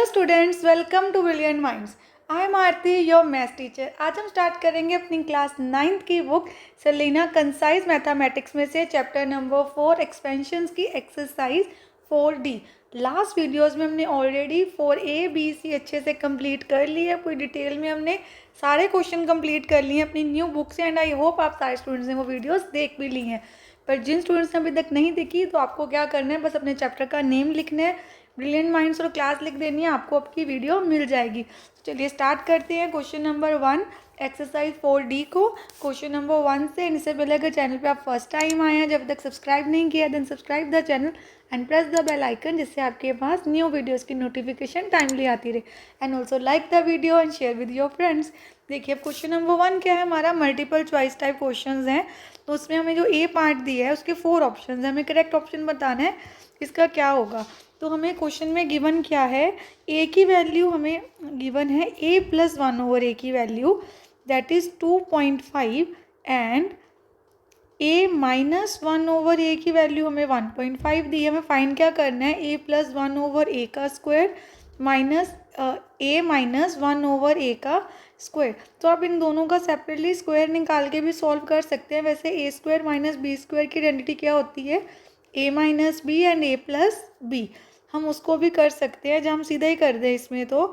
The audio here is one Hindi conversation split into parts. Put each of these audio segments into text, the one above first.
Students, welcome to brilliant minds. I am Aarti, your maths teacher. आज हम स्टार्ट करेंगे अपनी क्लास 9th की बुक सेलिना कंसाइज मैथमेटिक्स में से चैप्टर नंबर 4 एक्सपेंशंस की एक्सरसाइज 4D। लास्ट वीडियोस में हमने ऑलरेडी 4A B C अच्छे से कंप्लीट कर ली है। पूरी डिटेल में हमने सारे क्वेश्चन कंप्लीट कर लिए हैं अपनी न्यू बुक से, एंड आई होप आप सारे स्टूडेंट्स ने वो वीडियोस देख भी ली हैं। पर जिन स्टूडेंट्स ने अभी तक नहीं देखी तो आपको क्या करना है, बस अपने चैप्टर का नेम लिखना है, ब्रिलियंट माइंड्स और क्लास लिख देनी है, आपको आपकी वीडियो मिल जाएगी। चलिए स्टार्ट करते हैं क्वेश्चन नंबर 1 एक्सरसाइज 4D को। क्वेश्चन नंबर 1 से इससे पहले अगर चैनल पे आप फर्स्ट टाइम आए हैं, जब तक सब्सक्राइब नहीं किया, then subscribe the channel and press the bell icon, जिससे आपके पास न्यू वीडियोस की नोटिफिकेशन टाइमली आती रहे। And also like the video and share with your friends. देखिए अब क्वेश्चन नंबर 1 क्या है, हमारा मल्टीपल चॉइस टाइप क्वेश्चन है। तो उसमें हमें जो ए पार्ट दिया है उसके 4 ऑप्शन है, हमें करेक्ट ऑप्शन बताना है इसका क्या होगा। तो हमें क्वेश्चन में गिवन क्या है, ए की वैल्यू हमें गिवन है a + 1/a की value that is 2.5 and a - 1/a की वैल्यू हमें 1.5 दी है। हमें फाइंड क्या करना है, a + 1/a का स्क्वायर माइनस a - 1/a का स्क्वायर। तो आप इन दोनों का सेपरेटली स्क्वायर निकाल के भी सॉल्व कर सकते हैं। वैसे a² - b² की आइडेंटिटी क्या होती है, a - b and a + b। हम उसको भी कर सकते हैं, जब हम सीधा ही कर दें इसमें। तो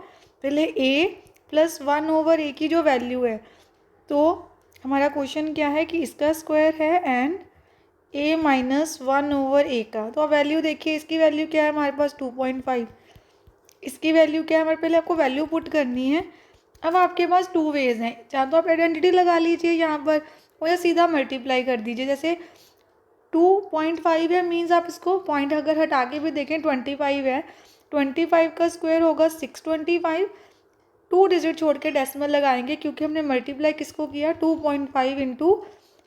पहले a + 1/a की जो वैल्यू है, तो हमारा क्वेश्चन क्या है कि इसका स्क्वायर है एंड a - 1/a का। तो अब वैल्यू देखिए, इसकी वैल्यू क्या है हमारे पास 2.5, इसकी वैल्यू क्या है हमारे, पहले आपको वैल्यू पुट करनी है। अब आपके पास 2 वेज हैं, चाहे तो आप आइडेंटिटी लगा लीजिए यहाँ पर, और या सीधा मल्टीप्लाई कर दीजिए। जैसे 2.5 है मीन्स आप इसको पॉइंट अगर हटा के भी देखें 25 है, 25 का स्क्वायर होगा 625। 2 डिजिट छोड़ के डेसिमल लगाएंगे क्योंकि हमने मल्टीप्लाई किसको किया, 2.5 इंटू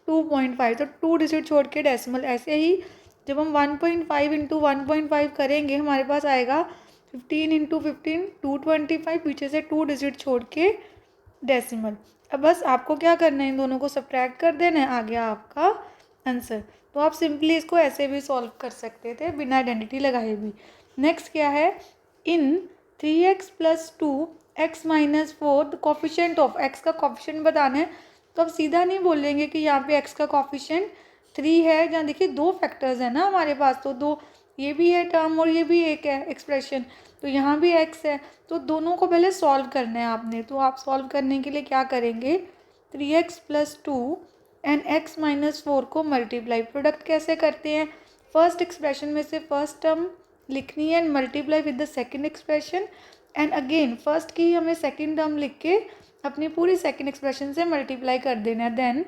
2.5, तो 2 डिजिट छोड़ के डेसिमल। ऐसे ही जब हम 1.5 इंटू 1.5 करेंगे हमारे पास आएगा 15 इंटू 15 225, पीछे से 2 डिजिट छोड़ के डेसिमल। अब बस आपको क्या करना है, इन दोनों को सब्ट्रैक्ट कर देना है, आ गया आपका आंसर। तो आप सिंपली इसको ऐसे भी सॉल्व कर सकते थे बिना आइडेंटिटी लगाए भी। नेक्स्ट क्या है, इन 3x + 2x - 4 the coefficient of x का कोफिशिएंट बताना है। तो अब सीधा नहीं बोलेंगे कि यहाँ पे x का कोफिशिएंट 3 है, जहाँ देखिए 2 फैक्टर्स है ना हमारे पास, तो 2 ये भी है टर्म और ये भी एक है एक्सप्रेशन, तो यहाँ भी x है। तो दोनों को पहले सॉल्व करना है आपने। तो आप सॉल्व करने के लिए क्या करेंगे, 3x + 2 एंड x - 4 को मल्टीप्लाई, प्रोडक्ट कैसे करते हैं, फर्स्ट एक्सप्रेशन में से फर्स्ट टर्म लिखनी है and multiply with the second expression, and again first की हमें सेकंड टर्म लिख के अपनी पूरी सेकंड एक्सप्रेशन से मल्टीप्लाई कर देना है। Then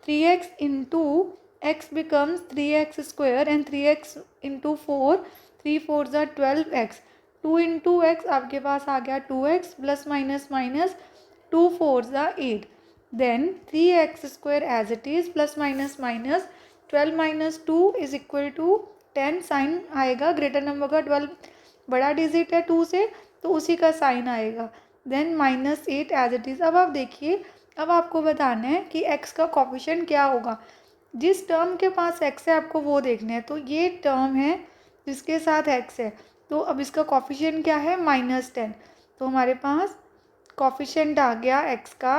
3x into x becomes 3x² and 3x into 4 3 4 ज़ा 12x, 2 इंटू x आपके पास आ गया 2x प्लस माइनस माइनस 2 4 ज़ा 8, then 3x² as it is plus minus minus 12 - 2 is equal to 10, sign आएगा ग्रेटर नंबर का, 12 बड़ा डिजिट है 2 से तो उसी का साइन आएगा, देन -8 एज इट इज़। अब आप देखिए, अब आपको बताना है कि x का कोफिशिएंट क्या होगा। जिस टर्म के पास x है आपको वो देखना है। तो ये टर्म है जिसके साथ x है, तो अब इसका कोफिशिएंट क्या है, -10। तो हमारे पास कोफिशिएंट आ गया x का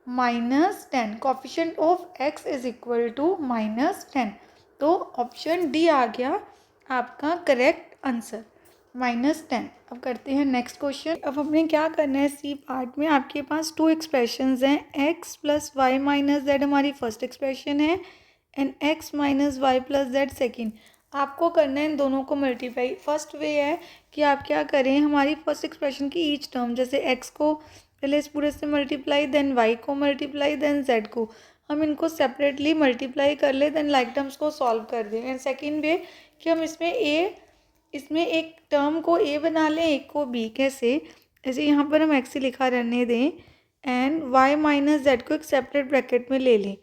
-10, coefficient of x is equal to -10। तो ऑप्शन डी आ गया आपका करेक्ट आंसर, -10। अब करते हैं नेक्स्ट क्वेश्चन। अब हमें क्या करना है, सी पार्ट में आपके पास 2 एक्सप्रेशंस हैं, x + y - z हमारी फर्स्ट एक्सप्रेशन है and x - y + z second. आपको करना है इन दोनों को मल्टीप्लाई। फर्स्ट वे है कि आप क्या करें, हमारी फर्स्ट एक्सप्रेशन की ईच टर्म, जैसे x को पहले इस पूरे से मल्टीप्लाई, देन y को मल्टीप्लाई, देन z को, हम इनको सेपरेटली मल्टीप्लाई कर ले, देन लाइक टर्म्स को सॉल्व कर दें। एंड सेकेंड वे कि हम इसमें एक टर्म को a बना लें, एक को b। कैसे, ऐसे यहाँ पर हम x ही लिखा रहने दें एंड y - z को एक सेपरेट ब्रैकेट में ले लें,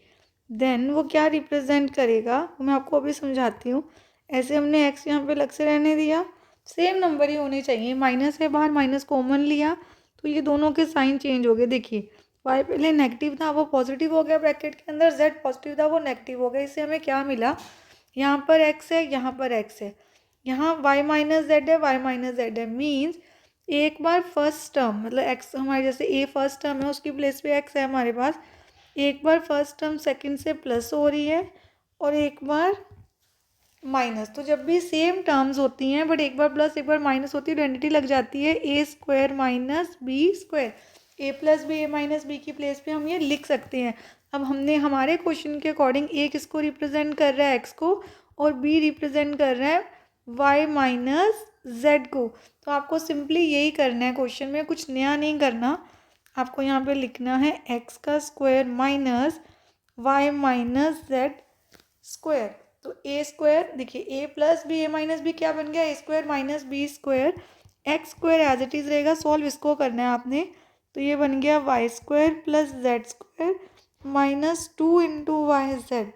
देन वो क्या रिप्रेजेंट करेगा वो मैं आपको अभी समझाती हूँ। ऐसे हमने x यहाँ पे अलग से रहने दिया, सेम नंबर ही होने चाहिए, माइनस है बाहर, माइनस कॉमन लिया तो ये दोनों के साइन चेंज हो गए। देखिए y पहले नेगेटिव था वो पॉजिटिव हो गया ब्रैकेट के अंदर, z पॉजिटिव था वो नेगेटिव हो गया। इससे हमें क्या मिला, यहाँ पर x है, यहाँ पर x है, यहाँ y - z है, y - z है, मीन्स एक बार फर्स्ट टर्म मतलब एक्स हमारे जैसे ए फर्स्ट टर्म है उसकी प्लेस पे एक्स है हमारे पास, एक बार फर्स्ट टर्म सेकंड से प्लस हो रही है और एक बार माइनस। तो जब भी सेम टर्म्स होती हैं बट एक बार प्लस एक बार माइनस होती है आइडेंटिटी लग जाती है a square minus b square. A plus b a minus B की प्लेस पे हम ये लिख सकते हैं। अब हमने हमारे क्वेश्चन के अकॉर्डिंग ए किसको रिप्रेजेंट कर रहा है एक्स को और बी रिप्रेजेंट कर रहा है वाई माइनस जेड को। तो आपको सिंपली यही करना है, क्वेश्चन में कुछ नया नहीं करना। आपको यहाँ पे लिखना है एक्स का square minus y minus z square. तो ए स्क्वायर देखिए a plus b a minus b क्या बन गया a square minus b square, x square as it is रहेगा, सॉल्व इसको करना है आपने। तो ये बन गया y square plus z square minus 2 into y z.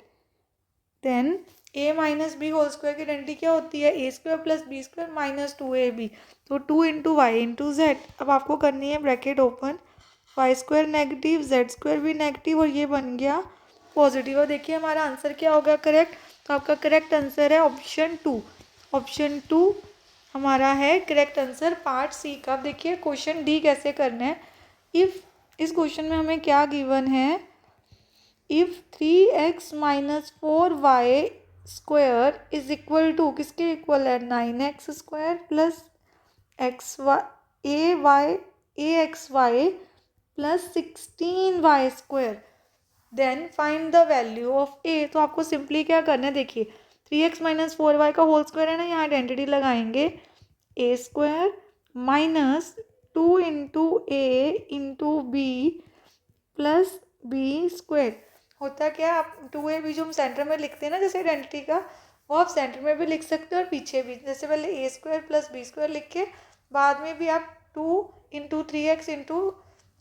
Then a minus b whole square की आइडेंटिटी क्या होती है a square plus b square minus 2ab। तो 2 इंटू वाई इंटू जेड। अब आपको करनी है bracket open, y square negative z square भी नेगेटिव और ये बन गया पॉजिटिव। और देखिए हमारा आंसर क्या होगा करेक्ट। तो आपका करेक्ट आंसर है ऑप्शन 2। ऑप्शन 2 हमारा है करेक्ट आंसर पार्ट सी का। अब देखिए क्वेश्चन डी कैसे करना है। इफ़ इस क्वेश्चन में हमें क्या गिवन है, if 3x minus 4y square is equal to किसके इक्वल है 9x square plus x y a x y plus 16y square, then find the value of a. तो आपको सिंपली क्या करना है देखिए 3x माइनस 4y का होल स्क्वायर है ना, यहाँ आइडेंटिटी लगाएंगे a square minus 2 into a into b plus b square. होता क्या आप 2ab जो हम सेंटर में लिखते हैं ना जैसे आइडेंटिटी का, वो आप सेंटर में भी लिख सकते हो और पीछे भी, जैसे पहले ए स्क्वायर प्लस बी स्क्वायर लिख के बाद में भी आप 2 इंटू 3x इंटू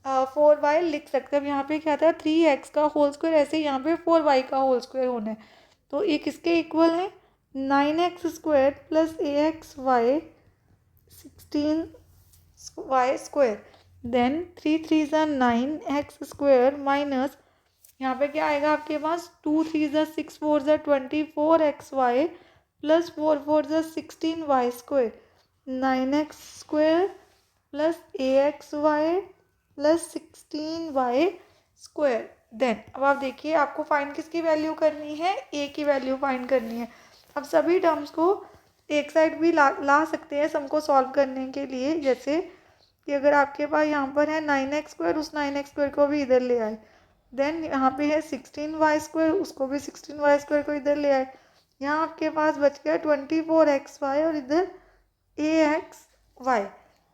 4y लिख सकते हैं। अब यहाँ पे क्या था 3x का होल स्क्वायर, ऐसे यहाँ पे 4y का होल स्क्वायर होना है। तो ये किसके इक्वल है 9x square plus ax y 16y square. Then 3 3 ज़ा 9x स्क्वायर माइनस यहाँ पे क्या आएगा आपके पास 2 3 ज़ा 6 4 ज़ा 24xy प्लस 4 4 ज़ा 16y square 9x square plus axy plus 16y square. Then अब आप देखिए आपको फाइंड किसकी वैल्यू करनी है ए की वैल्यू फाइंड करनी है। अब सभी टर्म्स को एक साइड भी ला सकते हैं सम को सॉल्व करने के लिए, जैसे कि अगर आपके पास यहाँ पर है 9x स्क्वायर उस 9x स्क्वायर को भी इधर ले आए। देन यहाँ पे है 16y स्क्वायर उसको भी 16y स्क्वायर को इधर ले आए। यहाँ आपके पास बच गया 24xy और इधर axy।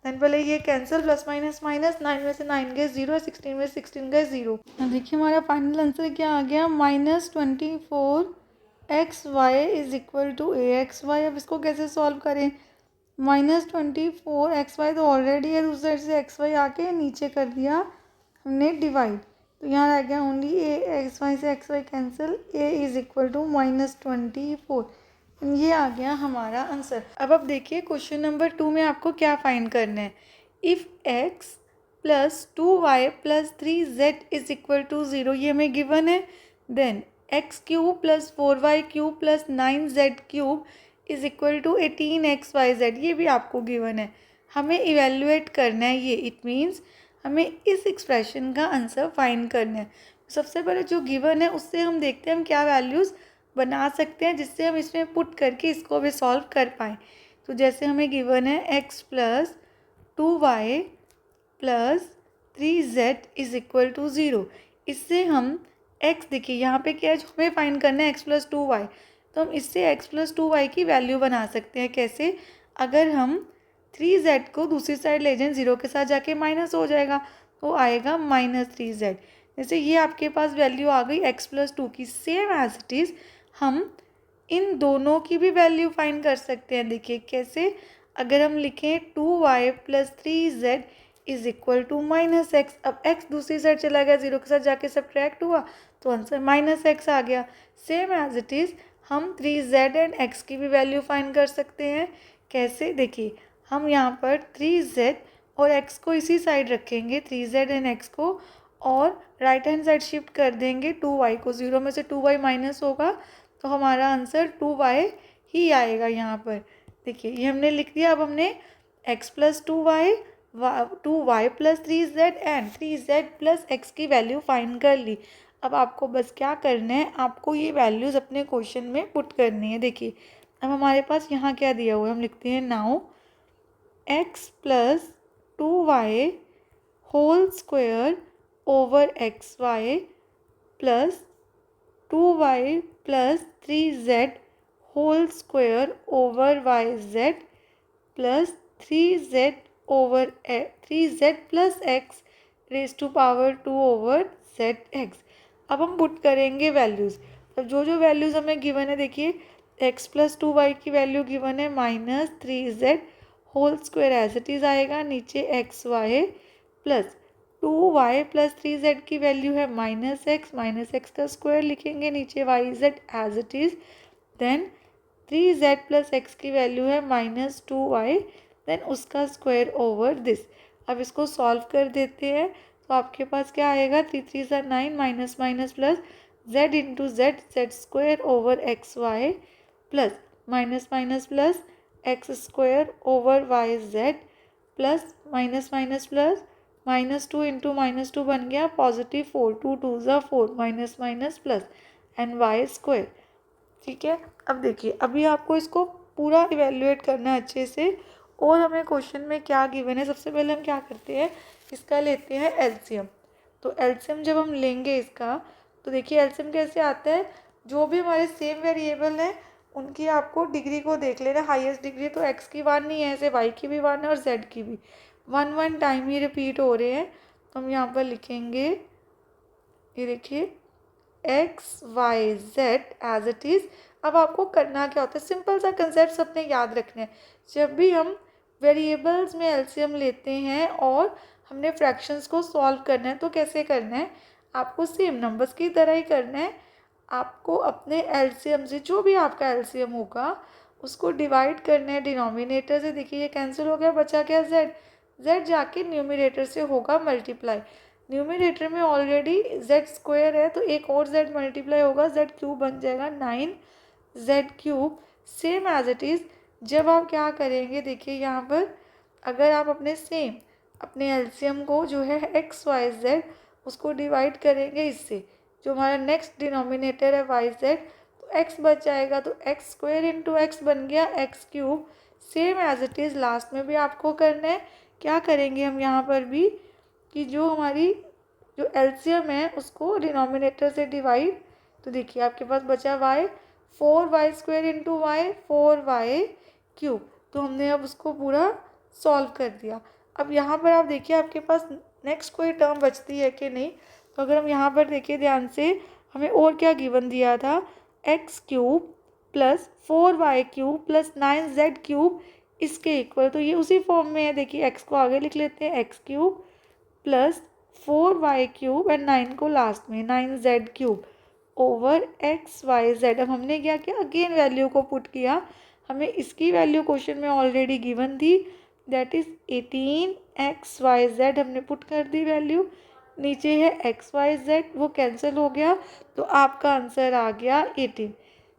देन पहले ये कैंसिल प्लस माइनस माइनस 9 में से 9 गए 0 16 में से 16 गए 0। देखिए हमारा फाइनल आंसर क्या आ गया -24xy is equal to axy। अब इसको कैसे सॉल्व करें, -24xy तो ऑलरेडी है, दूसरी साइड से xy आके नीचे कर दिया हमने डिवाइड। तो यहाँ रह गया ओनली ए एक्स वाई से x y cancel a is equal to -24। ये आ गया हमारा आंसर। अब आप देखिए क्वेश्चन नंबर 2 में आपको क्या फाइंड करना है। If x plus 2y plus 3z is equal to 0 ये हमें गिवन है। Then x cube plus 4y cube plus 9z cube is equal to 18xyz ये भी आपको गिवन है। हमें इवेल्युएट करना है ये, इट मीन्स हमें इस एक्सप्रेशन का आंसर फाइंड करना है। सबसे पहले जो गिवन है उससे हम देखते हैं हम क्या वैल्यूज़ बना सकते हैं जिससे हम इसमें पुट करके इसको भी सॉल्व कर पाएँ। तो जैसे हमें गिवन है x plus 2y plus 3z is equal to 0। इससे हम x देखिए यहाँ पे क्या है जो हमें फाइंड करना है x प्लस 2y, तो हम इससे x प्लस 2y की वैल्यू बना सकते हैं। कैसे, अगर हम 3z को दूसरी साइड ले जाएं 0 के साथ जाके माइनस हो जाएगा तो आएगा -3z। जैसे ये आपके पास वैल्यू आ गई x प्लस 2 की। सेम एज इट इज़ हम इन दोनों की भी वैल्यू फाइंड कर सकते हैं। देखिए कैसे, अगर हम लिखें 2y plus 3z is equal to -x। अब x दूसरी साइड चला गया 0 के साथ जाके सब्ट्रैक्ट हुआ तो आंसर -x आ गया। सेम एज इट इज़ हम 3z एंड x की भी वैल्यू फाइंड कर सकते हैं। कैसे, देखिए हम यहाँ पर 3z और x को इसी साइड रखेंगे 3z एंड x को, और राइट हैंड साइड शिफ्ट कर देंगे 2y को। 0 में से 2y माइनस होगा तो हमारा आंसर 2y ही आएगा यहाँ पर। देखिए ये हमने लिख दिया। अब हमने x plus 2y 2y plus 3z and 3z plus x की वैल्यू फाइंड कर ली। अब आपको बस क्या करना है, आपको ये वैल्यूज़ अपने क्वेश्चन में पुट करनी है। देखिए अब हमारे पास यहाँ क्या दिया हुआ है, हम लिखते हैं now x plus 2y whole square over xy plus 2y plus 3z whole square over yz plus 3z over 3z plus x raise to power 2 over zx। अब हम पुट करेंगे वैल्यूज़। अब जो जो वैल्यूज़ हमें गिवन है, देखिए x प्लस 2y की वैल्यू गिवन है -3z whole square as it is आएगा, नीचे xy plus 2y plus 3z की वैल्यू है -x का स्क्वायर लिखेंगे, नीचे yz as it is, then 3z plus x की वैल्यू है -2y, देन उसका स्क्वायर ओवर दिस। अब इसको सॉल्व कर देते हैं तो आपके पास क्या आएगा, 3 3 9 minus minus plus z into z, z square over x y plus minus minus plus x square over y z plus minus minus plus -2 into -2 बन गया +4, 2 2 ज़ा 4 minus minus plus and y square. ठीक है, अब देखिए अभी आपको इसको पूरा इवेल्युएट करना है अच्छे से। और हमें क्वेश्चन में क्या गिवन है, सबसे पहले हम क्या करते हैं, इसका लेते हैं एलसीएम। तो एलसीएम जब हम लेंगे इसका, तो देखिए एलसीएम कैसे आता है, जो भी हमारे सेम वेरिएबल हैं उनकी आपको डिग्री को देख लेना, हाईएस्ट डिग्री तो एक्स की 1 नहीं है, ऐसे वाई की भी 1 है और जेड की भी 1 टाइम ही रिपीट हो रहे हैं। तो हम यहाँ पर लिखेंगे, ये देखिए x y z as it is. अब आपको करना क्या होता है, सिंपल सा कंसेप्ट अपने याद रखने हैं। जब भी हम वेरिएबल्स में एलसीएम लेते हैं और हमने फ्रैक्शंस को सॉल्व करना है, तो कैसे करना है, आपको सेम नंबर्स की तरह ही करना है। आपको अपने एलसीएम से, जो भी आपका एलसीएम होगा उसको डिवाइड करना है डिनोमिनेटर से। देखिए ये कैंसिल हो गया, बचा क्या जेड, जेड जाके न्यूमिनेटर से होगा मल्टीप्लाई। न्यूमिनेटर में ऑलरेडी जेड स्क्वायर है तो एक और जेड मल्टीप्लाई होगा, जेड क्यूब बन जाएगा 9 z cube. Same as it is जब आप क्या करेंगे, देखिए यहाँ पर अगर आप अपने एलसीएम को जो है एक्स वाई जेड उसको डिवाइड करेंगे इससे, जो हमारा नेक्स्ट डिनोमिनेटर है वाई जेड, तो एक्स बच जाएगा, तो एक्स स्क्वायर इंटू एक्स बन गया x cube. Same as it is last में भी आपको करना है। क्या करेंगे हम यहाँ पर भी, कि जो हमारी जो एलसीएम है उसको डिनोमिनेटर से डिवाइड, तो देखिए आपके पास बचा y, 4y square into y 4y cube. तो हमने अब उसको पूरा सॉल्व कर दिया। अब यहाँ पर आप देखिए आपके पास नेक्स्ट कोई टर्म बचती है कि नहीं। तो अगर हम यहाँ पर देखिए ध्यान से, हमें और क्या गिवन दिया था, x cube plus 4y cube plus 9z cube इसके इक्वल। तो ये उसी फॉर्म में है, देखिए एक्स को आगे लिख लेते हैं, x cube plus 4y cube and 9 को लास्ट में 9z cube over x y z. अब हमने क्या किया, अगेन वैल्यू को पुट किया। हमें इसकी वैल्यू क्वेश्चन में ऑलरेडी गिवन थी, दैट इज़ 18xyz, हमने पुट कर दी वैल्यू। नीचे है xyz, वो कैंसिल हो गया, तो आपका आंसर आ गया 18।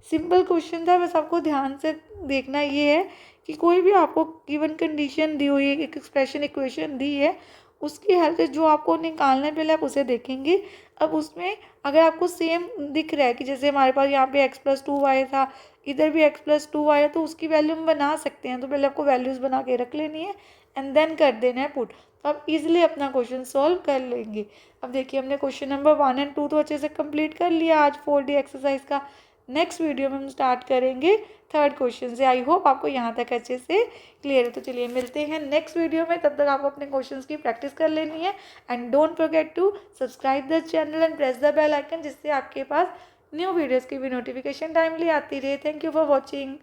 सिंपल क्वेश्चन था, बस आपको ध्यान से देखना ये है कि कोई भी आपको गिवन कंडीशन दी हुई है, एक एक्सप्रेशन इक्वेशन दी है, उसकी हेल्प से जो आपको निकालना है पहले आप उसे देखेंगे। अब उसमें अगर आपको सेम दिख रहा है कि जैसे हमारे पास यहाँ पे x प्लस 2y था, इधर भी x प्लस 2y है, तो उसकी वैल्यू हम बना सकते हैं। तो पहले आपको वैल्यूज़ बना के रख लेनी है एंड देन कर देना है पुट, तो आप इजीली अपना क्वेश्चन सॉल्व कर लेंगे। अब देखिए हमने क्वेश्चन नंबर 1 एंड 2 तो अच्छे से कंप्लीट कर लिया आज 4D एक्सरसाइज का। नेक्स्ट वीडियो में हम स्टार्ट करेंगे थर्ड क्वेश्चन से। आई होप आपको यहाँ तक अच्छे से क्लियर है। तो चलिए मिलते हैं नेक्स्ट वीडियो में, तब तक आपको अपने क्वेश्चंस की प्रैक्टिस कर लेनी है। And don't forget to subscribe the channel and press the bell icon, जिससे आपके पास न्यू वीडियोज़ की भी नोटिफिकेशन टाइमली आती रहे। Thank you for watching.